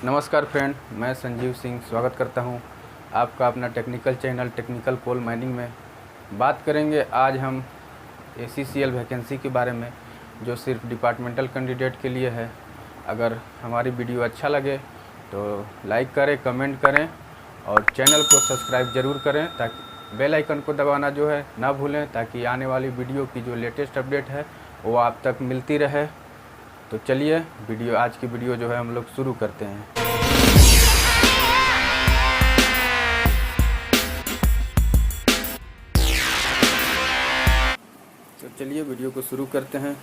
नमस्कार फ्रेंड, मैं संजीव सिंह स्वागत करता हूं आपका अपना technical channel technical coal mining में। बात करेंगे आज हम ACCL वैकेंसी के बारे में, जो सिर्फ डिपार्टमेंटल कैंडिडेट के लिए है। अगर हमारी वीडियो अच्छा लगे तो लाइक करें, कमेंट करें और चैनल को सब्सक्राइब ज़रूर करें, ताकि बेल आइकन को दबाना जो है ना भूलें, ताकि आने वाली वीडियो की जो लेटेस्ट अपडेट है वो आप तक मिलती रहे। तो चलिए आज की वीडियो जो है हम लोग शुरू करते हैं। तो चलिए वीडियो को शुरू करते हैं।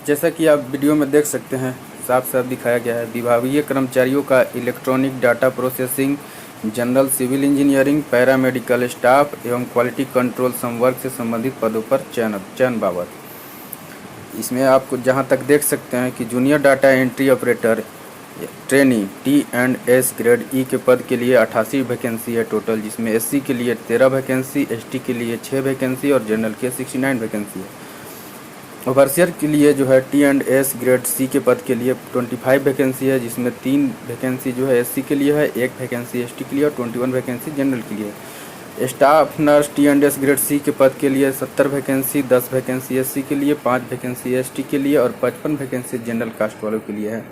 जैसा कि आप वीडियो में देख सकते हैं, साफ साफ दिखाया गया है विभागीय कर्मचारियों का electronic data processing, general civil engineering, paramedical staff एवं क्वालिटी कंट्रोल संवर्ग से संबंधित पदों पर चयन बाबत। इसमें आपको जहां तक देख सकते हैं कि junior data entry operator trainee T&S grade E के पद के लिए 88 वैकेंसी है टोटल, जिसमें SC के लिए 13 वैकेंसी, ST के लिए 6 वैकेंसी और जनरल के 69 वैकेंसी है। ओवरसियर के लिए जो है T&S ग्रेड C के पद के लिए 25 वैकेंसी है, जिसमें 3 वैकेंसी जो है SC के लिए है, 1 वैकेंसी ST के लिए और 21 वैकेंसी जनरल के लिए। Staff nurse T&S grade C के पद के लिए 70 वैकेंसी, 10 वैकेंसी SC के लिए, 5 वैकेंसी ST के लिए और 55 वैकेंसी जनरल कास्ट वालों के लिए है।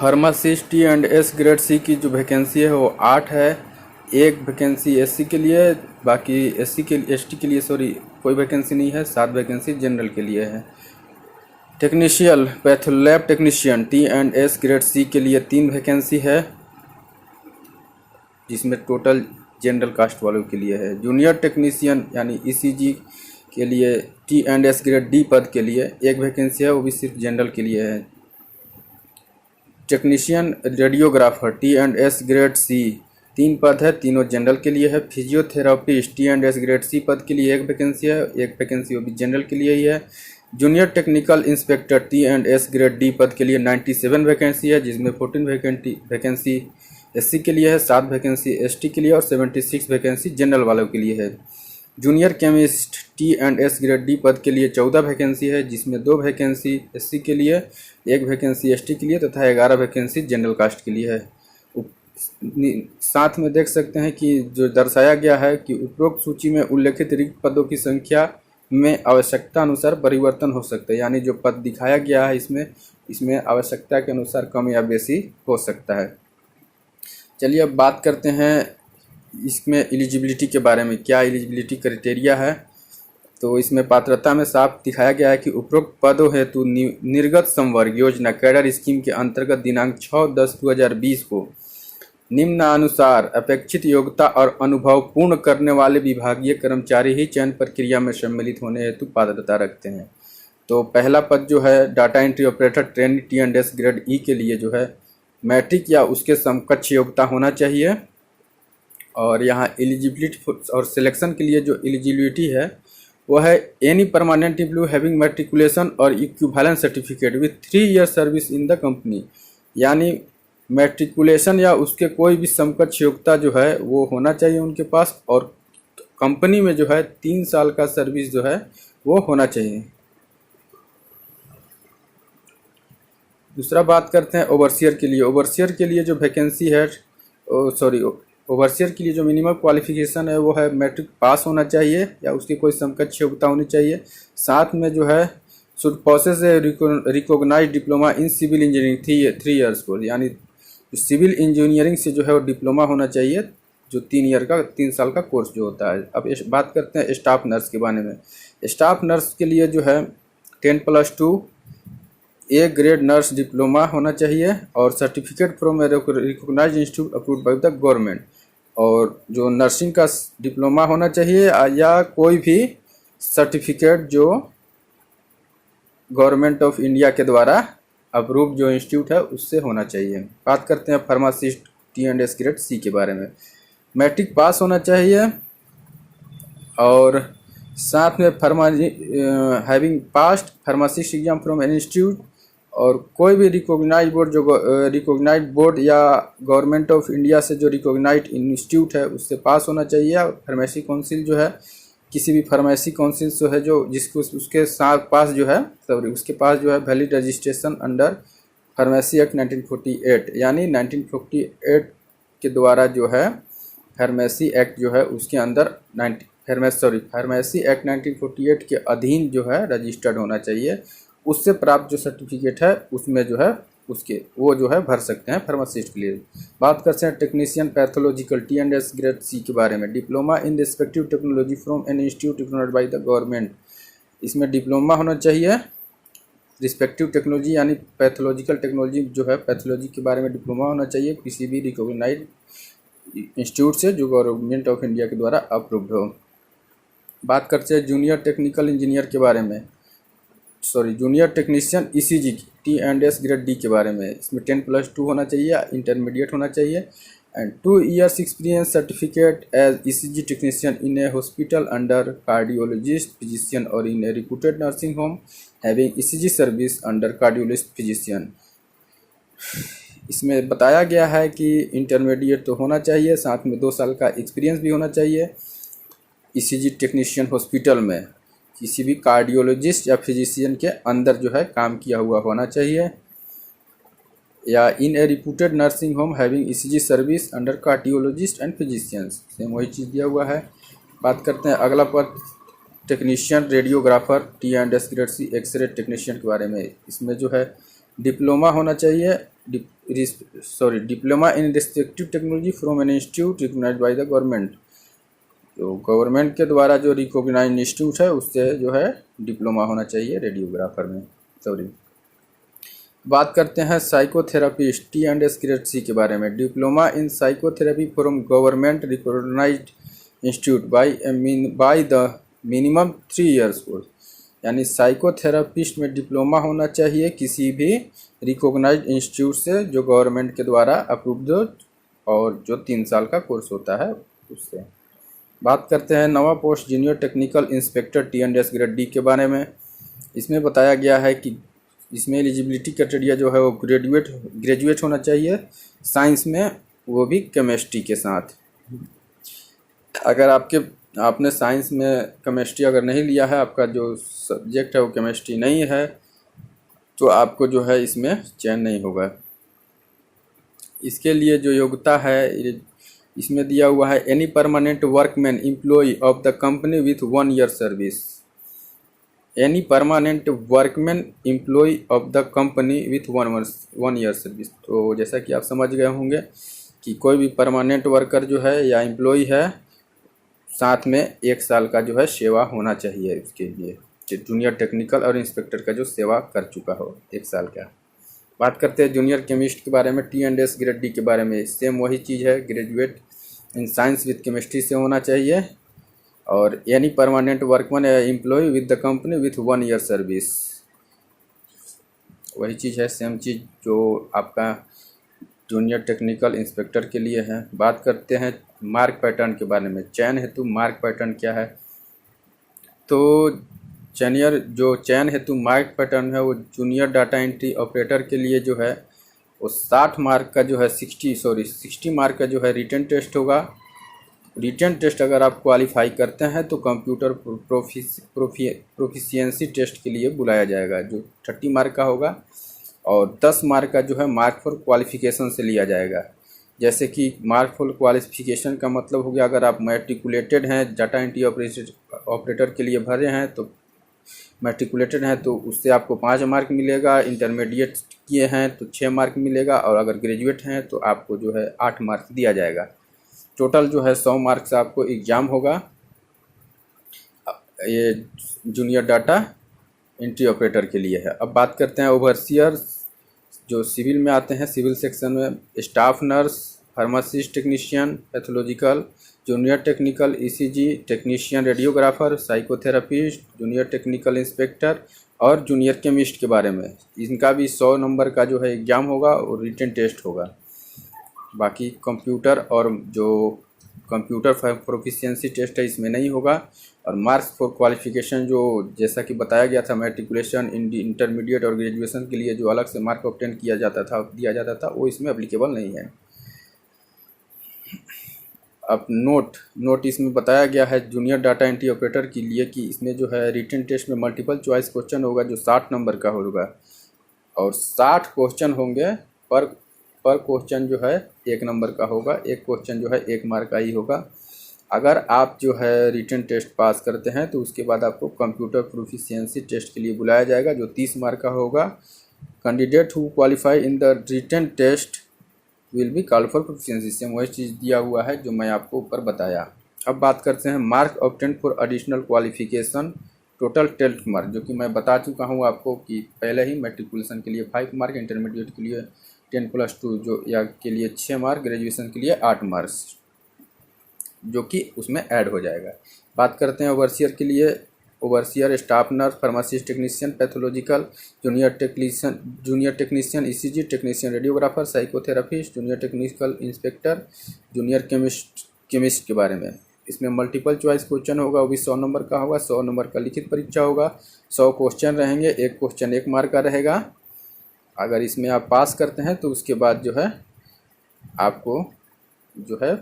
फार्मासिस्ट T&S ग्रेड C की जो वैकेंसी है वो 8 है, 1 वैकेंसी SC के लिए, बाकी ST के लिए कोई वैकेंसी नहीं है, 7 वैकेंसी जनरल के लिए है। Technical patholab technician T&S grade C के लिए 3 वैकेंसी है, जिसमें टोटल जनरल कास्ट वालों के लिए है। जूनियर टेक्नीशियन यानी ECG के लिए T&S ग्रेड D पद के लिए 1 वैकेंसी है, वो भी सिर्फ जनरल के लिए है। Technician radiographer T&S grade C 3 पद है, तीनों जनरल के लिए है। फिजियोथेरापिस्ट T&S ग्रेड C पद के लिए 1 वैकेंसी है, 1 वैकेंसी वो भी जनरल के लिए ही है। Junior technical inspector T&S grade D पद के लिए 97 वैकेंसी है, जिसमें 14 वैकेंसी SC के लिए है, 7 वैकेंसी ST के लिए और 76 वैकेंसी जनरल वालों के लिए है। Junior chemist T&S grade D पद के लिए 14 वैकेंसी है, जिसमें 2 वैकेंसी SC के लिए, 1 वैकेंसी ST के लिए तथा 11 वैकेंसी जनरल कास्ट के लिए है। साथ में देख सकते हैं कि जो दर्शाया गया है कि उपरोक्त सूची में उल्लेखित रिक्त पदों की संख्या में आवश्यकता अनुसार परिवर्तन हो सकता है। यानी जो पद दिखाया गया है इसमें आवश्यकता के अनुसार कम या बेसी हो सकता है। चलिए अब बात करते हैं इसमें एलिजिबिलिटी के बारे में, क्या एलिजिबिलिटी क्राइटेरिया है। तो इसमें पात्रता में साफ दिखाया गया है कि उपरोक्त पदों हेतु निर्गत संवर्ग योजना कैडर स्कीम के अंतर्गत दिनांक 6/10/2020 को निम्नानुसार अपेक्षित योग्यता और अनुभव पूर्ण करने वाले विभागीय कर्मचारी ही चयन प्रक्रिया में सम्मिलित होने हेतु पात्रता रखते हैं। तो पहला पद जो है data entry operator trainee T&S grade E के लिए जो है मैट्रिक या उसके समकक्ष योग्यता होना चाहिए। और यहाँ एलिजिबिलिटी और सिलेक्शन के लिए जो एलिजिबिलिटी है वो है any permanent employ having matriculation और equivalent certificate with 3 year service in the company. यानी मैट्रिकुलेशन या उसके कोई भी समकक्ष योग्यता जो है वो होना चाहिए उनके पास, और कंपनी में जो है 3 साल का सर्विस जो है वो होना चाहिए। दूसरा बात करते हैं ओवरसियर के लिए। ओवरसियर के लिए जो वैकेंसी है ओवरसियर के लिए जो मिनिमम क्वालिफिकेशन है वो है मैट्रिक पास होना चाहिए या उसकी कोई समकक्ष योग्यता होनी चाहिए। साथ में जो है should possess a recognised diploma in civil engineering 3 years course, यानी सिविल इंजीनियरिंग से जो है वो डिप्लोमा होना चाहिए, जो 3 साल का कोर्स जो होता है। अब बात करते हैं स्टाफ नर्स के बारे में। स्टाफ नर्स के लिए जो है 10+2 A ग्रेड नर्स डिप्लोमा होना चाहिए और certificate from recognised institute approved by the government, और जो नर्सिंग का डिप्लोमा होना चाहिए या कोई भी सर्टिफिकेट जो गवर्नमेंट ऑफ इंडिया के द्वारा अप्रूव्ड जो इंस्टीट्यूट है उससे होना चाहिए। बात करते हैं फार्मासिस्ट T&S ग्रेड C के बारे में। मैट्रिक पास होना चाहिए और साथ में having past pharmacist exam from an institute, और कोई भी रिकॉग्नाइज्ड बोर्ड या गवर्नमेंट ऑफ इंडिया से जो रिकॉग्नाइज्ड इंस्टीट्यूट है उससे पास होना चाहिए। फार्मेसी काउंसिल जो है, किसी भी फार्मेसी काउंसिल जो है जो जिसको उसके साथ पास जो है उसके पास जो है valid registration under pharmacy act 1948, यानी 1948 के द्वारा जो है फार्मेसी एक्ट जो है उसके अंदर फार्मेसी एक्ट 1948 के अधीन जो है रजिस्टर्ड होना चाहिए। उससे प्राप्त जो सर्टिफिकेट है उसमें जो है उसके वो जो है भर सकते हैं फार्मासिस्ट के लिए। बात करते हैं टेक्नीशियन पैथोलॉजिकल T&S ग्रेड सी के बारे में। Diploma in respective technology from an institute recognised by the government. इसमें डिप्लोमा होना चाहिए रिस्पेक्टिव टेक्नोलॉजी, यानी पैथोलॉजिकल टेक्नोलॉजी जो है पैथोलॉजी के बारे में डिप्लोमा होना चाहिए किसी भी रिकॉग्नाइज्ड इंस्टीट्यूट से जो गवर्नमेंट ऑफ इंडिया के द्वारा अप्रूव्ड हो। बात करते हैं जूनियर टेक्निकल इंजीनियर के बारे में, junior technician ECG T&S grade D के बारे में। इसमें 10+2 होना चाहिए, इंटरमीडिएट होना चाहिए and 2 years experience certificate as ECG technician in a hospital under cardiologist physician और in a reputed nursing home having ECG service under cardiologist physician. इसमें बताया गया है कि इंटरमीडिएट तो होना चाहिए, साथ में 2 साल का एक्सपीरियंस भी होना चाहिए ECG टेक्नीशियन हॉस्पिटल में किसी भी कार्डियोलॉजिस्ट या फिजिशियन के अंदर जो है काम किया हुआ होना चाहिए, या in a reputed nursing home having ECG service under cardiologist and physicians, same वही चीज़ दिया हुआ है। बात करते हैं अगला पद technician radiographer T&S grade C X-ray technician के बारे में। इसमें जो है डिप्लोमा होना चाहिए, diploma in respective technology from an institute recognised by the government. तो गवर्नमेंट के द्वारा जो रिकॉग्नाइज्ड इंस्टीट्यूट है उससे जो है डिप्लोमा होना चाहिए रेडियोग्राफर में। बात करते हैं साइकोथेरापिस्ट T&S ग्रेड सी के बारे में। Diploma in psychotherapy from government recognised institute by the minimum 3 years course, यानी साइकोथेरापिस्ट में डिप्लोमा होना चाहिए किसी भी रिकॉग्नाइज्ड इंस्टीट्यूट से जो गवर्नमेंट के द्वारा अप्रूव्ड और जो 3 साल का कोर्स होता है उससे। बात करते हैं नवा post junior technical inspector T&S grade D के बारे में। इसमें बताया गया है कि इसमें एलिजिबिलिटी क्राइटेरिया जो है वो ग्रेजुएट होना चाहिए साइंस में, वो भी केमिस्ट्री के साथ। अगर आपने साइंस में केमिस्ट्री अगर नहीं लिया है, आपका जो सब्जेक्ट है वो केमिस्ट्री नहीं है, तो आपको जो है इसमें चयन नहीं होगा। इसके लिए जो योग्यता है इसमें दिया हुआ है any permanent workman employ of the company with 1 year service. Any permanent workman employ of the company with 1 year service. तो जैसा कि आप समझ गए होंगे कि कोई भी परमानेंट वर्कर जो है या एम्प्लॉय है, साथ में 1 साल का जो है सेवा होना चाहिए उसके लिए, जूनियर टेक्निकल और इंस्पेक्टर का जो सेवा कर चुका हो 1 साल का। बात करते हैं जूनियर केमिस्ट के बारे में T&S ग्रेड डी के बारे में। सेम वही चीज़ है, graduate in science with chemistry से होना चाहिए और any permanent workman employ with the company with 1 year service, वही चीज़ है, सेम चीज़ जो आपका जूनियर टेक्निकल इंस्पेक्टर के लिए है। बात करते हैं मार्क पैटर्न के बारे में। चयन हेतु मार्क पैटर्न क्या है? तो चयन हेतु मार्क पैटर्न है वो जूनियर डाटा एंट्री ऑपरेटर के लिए जो है वो 60 मार्क का जो है 60 मार्क का जो है रिटन टेस्ट होगा। रिटन टेस्ट अगर आप क्वालिफाई करते हैं तो कंप्यूटर प्रोफिशिएंसी टेस्ट के लिए बुलाया जाएगा जो 30 मार्क का होगा, और 10 मार्क का जो है मार्क फॉर क्वालिफिकेशन से लिया जाएगा। जैसे कि मार्क फॉर क्वालिफिकेशन का मतलब हो गया, अगर आप मैट्रिकुलेटेड हैं, डाटा एंट्री ऑपरेटर के लिए भरे हैं तो मैट्रिकुलेटेड हैं तो उससे आपको 5 मार्क मिलेगा, इंटरमीडिएट किए हैं तो 6 मार्क मिलेगा, और अगर ग्रेजुएट हैं तो आपको जो है 8 मार्क दिया जाएगा। टोटल जो है 100 मार्क से आपको एग्ज़ाम होगा। ये जूनियर डाटा एंट्री ऑपरेटर के लिए है। अब बात करते हैं ओवरसियर जो सिविल में आते हैं, सिविल सेक्शन में staff nurse, pharmacist technician, pathological, junior technical ECG technician, radiographer, psychotherapist, junior technical inspector और जूनियर केमिस्ट के बारे में। इनका भी 100 नंबर का जो है एग्ज़ाम होगा और रिटन टेस्ट होगा। बाकी कंप्यूटर और जो कंप्यूटर प्रोफिशिएंसी टेस्ट है इसमें नहीं होगा, और मार्क्स फॉर क्वालिफिकेशन जो जैसा कि बताया गया था मैट्रिकुलेशन, इंटरमीडिएट और ग्रेजुएशन के लिए जो अलग से मार्क ऑब्टेन दिया जाता था वो इसमें एप्लीकेबल नहीं है। अब नोट इसमें बताया गया है जूनियर डाटा एंट्री ऑपरेटर के लिए कि इसमें जो है रिटन टेस्ट में मल्टीपल चॉइस क्वेश्चन होगा जो 60 नंबर का होगा, और 60 क्वेश्चन होंगे। पर क्वेश्चन जो है 1 नंबर का होगा, एक क्वेश्चन जो है 1 मार्क का ही होगा। अगर आप जो है रिटन टेस्ट पास करते हैं तो उसके बाद आपको कंप्यूटर प्रोफिशिएंसी टेस्ट के लिए बुलाया जाएगा, जो 30 मार्क का होगा। Candidate who qualify in the written test will be called for proficiency. Same वही चीज़ दिया हुआ है जो मैं आपको ऊपर बताया। अब बात करते हैं mark obtain for additional qualification. Total 12 mark, जो कि मैं बता चुका हूँ आपको कि पहले ही मैट्रिकुलेशन के लिए 5 मार्क, इंटरमीडिएट के लिए 10+2 जो या के लिए 6 मार्क, ग्रेजुएशन के लिए 8 मार्क्स, जो कि उसमें ऐड हो जाएगा। बात करते हैं ओवरसियर के लिए। Overseer staff nurse, pharmacist technician, pathological, junior technician ECG, technician radiographer, psychotherapist, junior technical inspector, junior chemist के बारे में। इसमें मल्टीपल चॉइस क्वेश्चन होगा, वो भी 100 नंबर का होगा। 100 नंबर का लिखित परीक्षा होगा। 100 क्वेश्चन रहेंगे, एक क्वेश्चन 1 मार्क का रहेगा। अगर इसमें आप पास करते हैं तो उसके बाद जो है आपको जो है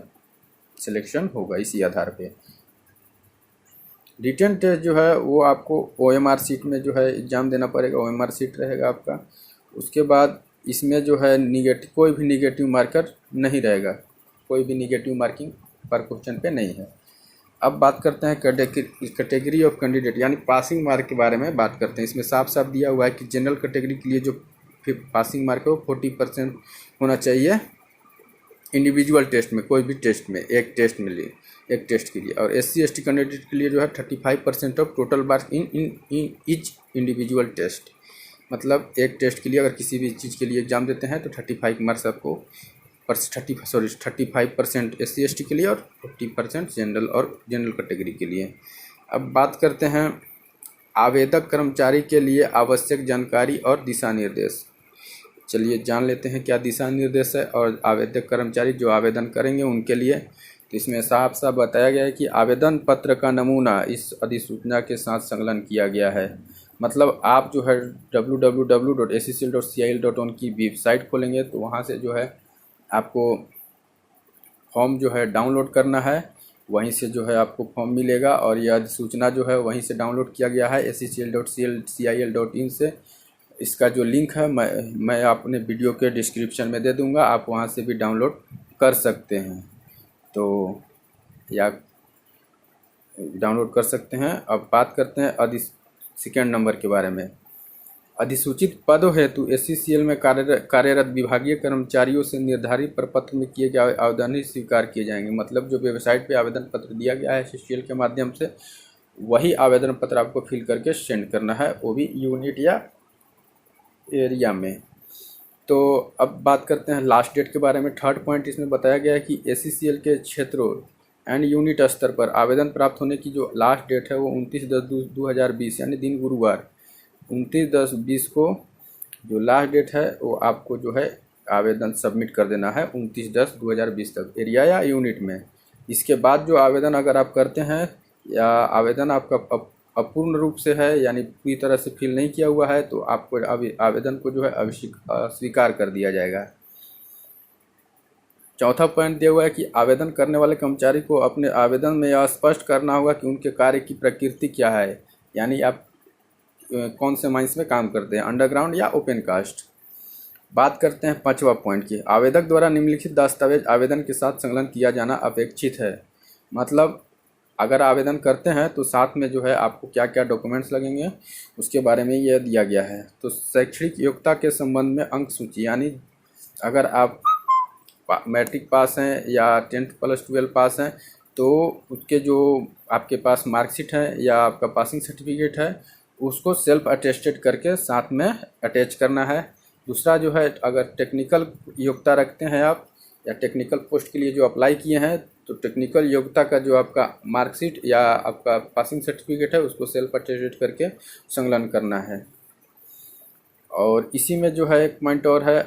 सिलेक्शन होगा इसी आधार पे। रिटन टेस्ट जो है वो आपको OMR सीट में जो है एग्ज़ाम देना पड़ेगा, OMR सीट रहेगा आपका। उसके बाद इसमें जो है कोई भी निगेटिव मार्कर नहीं रहेगा, कोई भी निगेटिव मार्किंग पर क्वेश्चन पे नहीं है। अब बात करते हैं कैटेगरी ऑफ कैंडिडेट, यानी पासिंग मार्क के बारे में बात करते हैं। इसमें साफ साफ दिया हुआ है कि जनरल कैटेगरी के लिए जो पासिंग मार्क है वो 40% होना चाहिए इंडिविजुअल टेस्ट में, कोई भी टेस्ट में, एक टेस्ट के लिए। और SC ST कैंडिडेट के लिए जो है 35% of total marks in each individual test. मतलब एक टेस्ट के लिए अगर किसी भी चीज़ के लिए एग्ज़ाम देते हैं तो 35 मार्क्स आपको 35% SC ST के लिए और 40% जनरल कैटेगरी के लिए। अब बात करते हैं आवेदक कर्मचारी के लिए आवश्यक जानकारी और दिशा निर्देश। चलिए जान लेते हैं क्या दिशा निर्देश है और आवेदक कर्मचारी जो आवेदन करेंगे उनके लिए। तो इसमें साफ साफ बताया गया है कि आवेदन पत्र का नमूना इस अधिसूचना के साथ संलग्न किया गया है। मतलब आप जो है www.accl.cil.in की वेबसाइट खोलेंगे तो वहाँ से जो है आपको फॉर्म जो है डाउनलोड करना है, वहीं से जो है आपको फॉर्म मिलेगा। और यह अधिसूचना जो है वहीं से डाउनलोड किया गया है accl.cil.in से। इसका जो लिंक है मैं अपने वीडियो के डिस्क्रिप्शन में दे दूंगा, आप वहां से भी डाउनलोड कर सकते हैं, तो या डाउनलोड कर सकते हैं। अब बात करते हैं सेकेंड नंबर के बारे में। अधिसूचित पदों हेतु SCCL में कार्यरत विभागीय कर्मचारियों से निर्धारित प्रपत्र में किए गए आवेदन ही स्वीकार किए जाएंगे। मतलब जो वेबसाइट पे आवेदन पत्र दिया गया है SCCL के माध्यम से, वही आवेदन पत्र आपको फिल करके सेंड करना है, वो भी यूनिट या एरिया में। तो अब बात करते हैं लास्ट डेट के बारे में। 3rd पॉइंट इसमें बताया गया है कि SCCL के क्षेत्रों एंड यूनिट स्तर पर आवेदन प्राप्त होने की जो लास्ट डेट है वो 29/10/2020 यानी दिन गुरुवार 29/10/20 को जो लास्ट डेट है वो आपको जो है आवेदन सबमिट कर देना है 29/10/2020 तक, एरिया या यूनिट में। इसके बाद जो आवेदन अगर आप करते हैं या आवेदन आपका अपूर्ण रूप से है यानी पूरी तरह से फिल नहीं किया हुआ है तो आपको आवेदन को जो है अस्वीकार कर दिया जाएगा। 4था पॉइंट दिया हुआ है कि आवेदन करने वाले कर्मचारी को अपने आवेदन में यह स्पष्ट करना होगा कि उनके कार्य की प्रकृति क्या है, यानी आप कौन से माइंस में काम करते हैं, अंडरग्राउंड या ओपन कास्ट। बात करते हैं 5वां पॉइंट की। आवेदक द्वारा निम्नलिखित दस्तावेज आवेदन के साथ संलग्न किया जाना अपेक्षित है। मतलब अगर आवेदन करते हैं तो साथ में जो है आपको क्या क्या डॉक्यूमेंट्स लगेंगे उसके बारे में यह दिया गया है। तो शैक्षणिक योग्यता के संबंध में अंक सूची, यानी अगर आप मैट्रिक पास हैं या 10th+12 पास हैं तो उसके जो आपके पास मार्कशीट है या आपका पासिंग सर्टिफिकेट है उसको सेल्फ अटेस्टेड करके साथ में अटैच करना है। दूसरा जो है अगर टेक्निकल योग्यता रखते हैं आप या टेक्निकल पोस्ट के लिए जो अप्लाई किए हैं तो टेक्निकल योग्यता का जो आपका मार्कशीट या आपका पासिंग सर्टिफिकेट है उसको सेल्फ अटेस्टेड करके संलग्न करना है। और इसी में जो है एक पॉइंट और है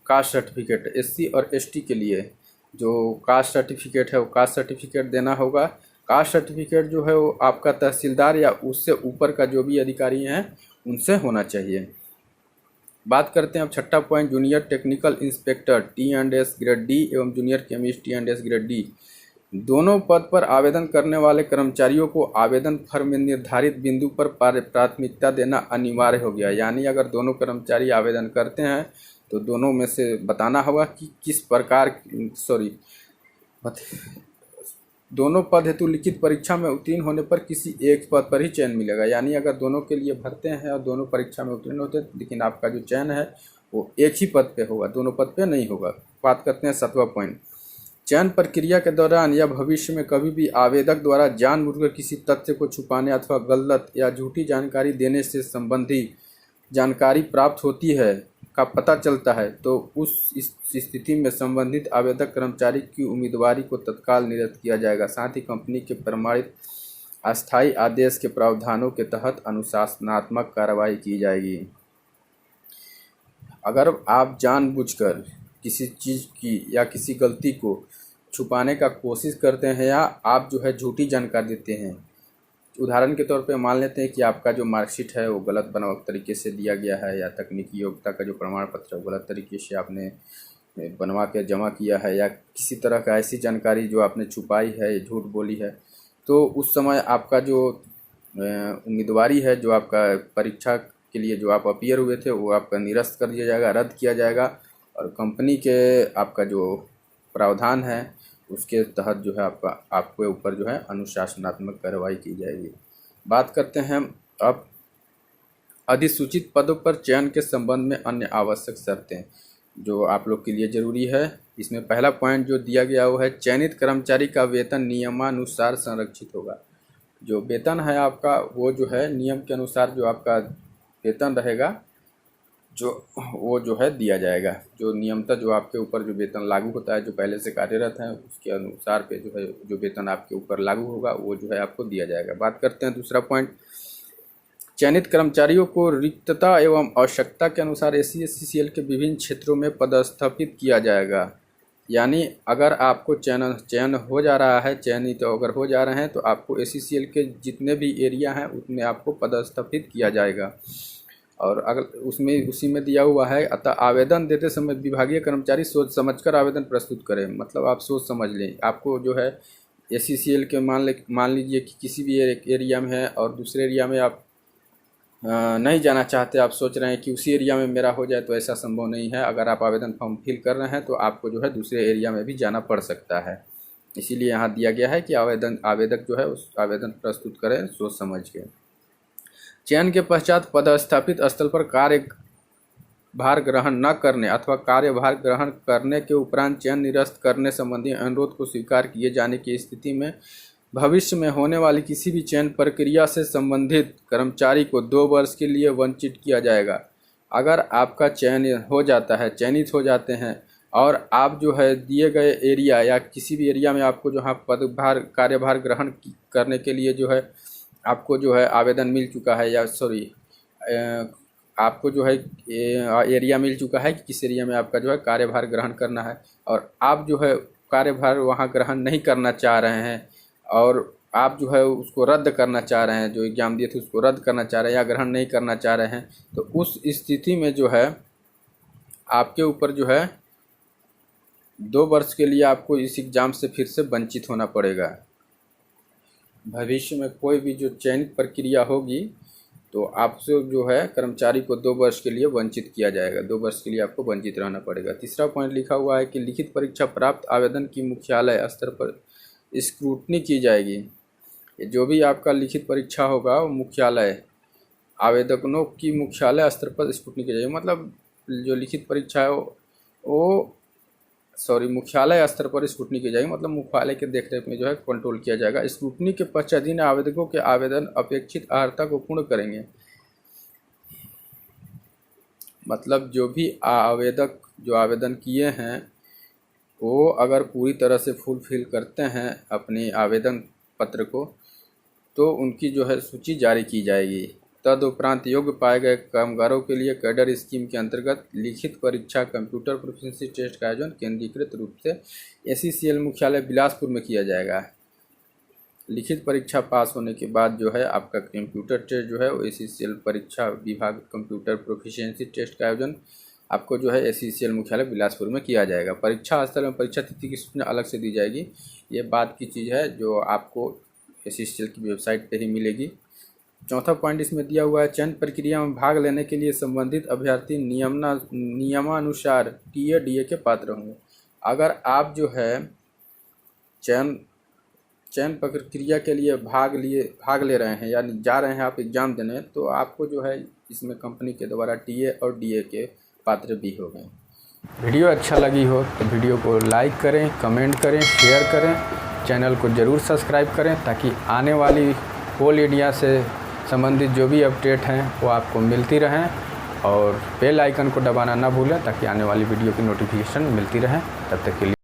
कास्ट सर्टिफिकेट। SC और ST के लिए जो कास्ट सर्टिफिकेट है वो कास्ट सर्टिफिकेट देना होगा। कास्ट सर्टिफिकेट जो है वो आपका तहसीलदार या उससे ऊपर का जो भी अधिकारी हैं उनसे होना चाहिए। बात करते हैं अब 6ठा point junior technical inspector T&S grade D एवं junior chemist T&S grade D दोनों पद पर आवेदन करने वाले कर्मचारियों को आवेदन फॉर्म में निर्धारित बिंदु पर प्राथमिकता देना अनिवार्य हो गया। यानी अगर दोनों कर्मचारी आवेदन करते हैं तो दोनों में से बताना होगा कि किस प्रकार दोनों पद हेतु लिखित परीक्षा में उत्तीर्ण होने पर किसी एक पद पर ही चयन मिलेगा। यानी अगर दोनों के लिए भरते हैं और दोनों परीक्षा में उत्तीर्ण होते हैं, लेकिन आपका जो चयन है वो एक ही पद पे होगा, दोनों पद पे नहीं होगा। बात करते हैं 7वां पॉइंट। चयन प्रक्रिया के दौरान या भविष्य में कभी भी आवेदक द्वारा जानबूझकर किसी तथ्य को छुपाने अथवा गलत या झूठी जानकारी देने से संबंधित जानकारी प्राप्त होती है का पता चलता है तो उस स्थिति में संबंधित आवेदक कर्मचारी की उम्मीदवारी को तत्काल निरस्त किया जाएगा। साथ ही कंपनी के प्रमाणित अस्थायी आदेश के प्रावधानों के तहत अनुशासनात्मक कार्रवाई की जाएगी। अगर आप जानबूझकर किसी चीज़ की या किसी गलती को छुपाने का कोशिश करते हैं या आप जो है झूठी जानकारी देते हैं, उदाहरण के तौर पे मान लेते हैं कि आपका जो मार्कशीट है वो गलत तरीके से दिया गया है, या तकनीकी योग्यता का जो प्रमाण पत्र है वो गलत तरीके से आपने बनवा के जमा किया है, या किसी तरह का ऐसी जानकारी जो आपने छुपाई है, झूठ बोली है, तो उस समय आपका जो उम्मीदवारी है, जो आपका परीक्षा के लिए जो आप अपीयर हुए थे, वो आपका निरस्त कर दिया जाएगा, रद्द किया जाएगा, और कंपनी के आपका जो प्रावधान है उसके तहत जो है आपके ऊपर जो है अनुशासनात्मक कार्रवाई की जाएगी। बात करते हैं अब अधिसूचित पदों पर चयन के संबंध में अन्य आवश्यक शर्तें जो आप लोग के लिए ज़रूरी है। इसमें पहला पॉइंट जो दिया गया वो है, चयनित कर्मचारी का वेतन नियमानुसार संरक्षित होगा। जो वेतन है आपका वो जो है नियम के अनुसार जो आपका वेतन रहेगा वो जो है दिया जाएगा। जो नियमतः जो आपके ऊपर जो वेतन लागू होता है, जो पहले से कार्यरत हैं, उसके अनुसार पे जो है जो वेतन आपके ऊपर लागू होगा वो जो है आपको दिया जाएगा। बात करते हैं दूसरा पॉइंट, चयनित कर्मचारियों को रिक्तता एवं आवश्यकता के अनुसार SC/ST के विभिन्न क्षेत्रों में पदस्थापित किया जाएगा। यानी अगर आपको चयन हो जा रहा है, चयनित अगर हो जा रहे हैं तो आपको SCCL के जितने भी एरिया हैं उतने आपको पदस्थापित किया जाएगा। और अगर उसी में दिया हुआ है, अतः आवेदन देते समय विभागीय कर्मचारी सोच समझकर आवेदन प्रस्तुत करें। मतलब आप सोच समझ लें, आपको जो है SCCL के मान लीजिए कि किसी भी एरिया में है और दूसरे एरिया में आप नहीं जाना चाहते, आप सोच रहे हैं कि उसी एरिया में मेरा हो जाए, तो ऐसा संभव नहीं है। अगर आप आवेदन फॉर्म फिल कर रहे हैं तो आपको जो है दूसरे एरिया में भी जाना पड़ सकता है। इसीलिए यहाँ दिया गया है कि आवेदक जो है उस आवेदन प्रस्तुत करें सोच समझ के। चयन के पश्चात पदस्थापित स्थल पर कार्यभार ग्रहण न करने अथवा कार्यभार ग्रहण करने के उपरांत चयन निरस्त करने संबंधी अनुरोध को स्वीकार किए जाने की स्थिति में भविष्य में होने वाली किसी भी चयन प्रक्रिया से संबंधित कर्मचारी को 2 वर्ष के लिए वंचित किया जाएगा। अगर आपका चयनित हो जाते हैं और आप जो है दिए गए एरिया या किसी भी एरिया में आपको जो है कार्यभार ग्रहण करने के लिए जो है आपको जो है आवेदन मिल चुका है, या आपको जो है एरिया मिल चुका है कि किस एरिया में आपका जो है कार्यभार ग्रहण करना है, और आप जो है कार्यभार वहाँ ग्रहण नहीं करना चाह रहे हैं और आप जो है उसको रद्द करना चाह रहे हैं, जो एग्ज़ाम दिए थे उसको रद्द करना चाह रहे हैं या ग्रहण नहीं करना चाह रहे हैं, तो उस स्थिति में जो है आपके ऊपर जो है 2 वर्ष के लिए आपको इस एग्ज़ाम से फिर से वंचित होना पड़ेगा। भविष्य में कोई भी जो चयनित प्रक्रिया होगी तो आपसे जो है कर्मचारी को 2 वर्ष के लिए वंचित किया जाएगा, 2 वर्ष के लिए आपको वंचित रहना पड़ेगा। तीसरा पॉइंट लिखा हुआ है कि लिखित परीक्षा प्राप्त आवेदन की मुख्यालय स्तर पर स्क्रूटनी की जाएगी। जो भी आपका लिखित परीक्षा होगा वो मुख्यालय आवेदकों की मुख्यालय स्तर पर स्क्रूटनी की जाएगी। मतलब जो लिखित परीक्षा है वो मुख्यालय स्तर पर स्क्रूटनी की जाएगी, मतलब मुख्यालय के देखरेख में जो है कंट्रोल किया जाएगा। स्क्रूटनी के पश्चात आवेदकों के आवेदन अपेक्षित अर्हता को पूर्ण करेंगे। मतलब जो भी आवेदक जो आवेदन किए हैं वो अगर पूरी तरह से फुलफिल करते हैं अपने आवेदन पत्र को तो उनकी जो है सूची जारी की जाएगी। तदुपरांत योग्य पाए गए कामगारों के लिए कैडर स्कीम के अंतर्गत लिखित परीक्षा कंप्यूटर प्रोफिशिएंसी टेस्ट का आयोजन केंद्रीकृत रूप से SCCL मुख्यालय बिलासपुर में किया जाएगा। लिखित परीक्षा पास होने के बाद जो है आपका कंप्यूटर टेस्ट जो है वो SCCL परीक्षा विभाग कंप्यूटर प्रोफिशिएंसी टेस्ट का आयोजन आपको जो है ACCL मुख्यालय बिलासपुर में किया जाएगा। परीक्षा स्थल में परीक्षा तिथि की सूचना अलग से दी जाएगी। ये बात की चीज़ है जो आपको ACCL की वेबसाइट पे ही मिलेगी। चौथा पॉइंट इसमें दिया हुआ है, चयन प्रक्रिया में भाग लेने के लिए संबंधित अभ्यर्थी नियमानुसार TA DA के पात्र होंगे। अगर आप जो है चयन प्रक्रिया के लिए भाग ले रहे हैं, यानी जा रहे हैं आप एग्ज़ाम देने, तो आपको जो है इसमें कंपनी के द्वारा TA और DA के पात्र भी हो गए। वीडियो अच्छा लगी हो तो वीडियो को लाइक करें, कमेंट करें, शेयर करें, चैनल को ज़रूर सब्सक्राइब करें ताकि आने वाली कोल इंडिया से संबंधित जो भी अपडेट हैं वो आपको मिलती रहें, और बेल आइकन को दबाना ना भूलें ताकि आने वाली वीडियो की नोटिफिकेशन मिलती रहे। तब तक के लिए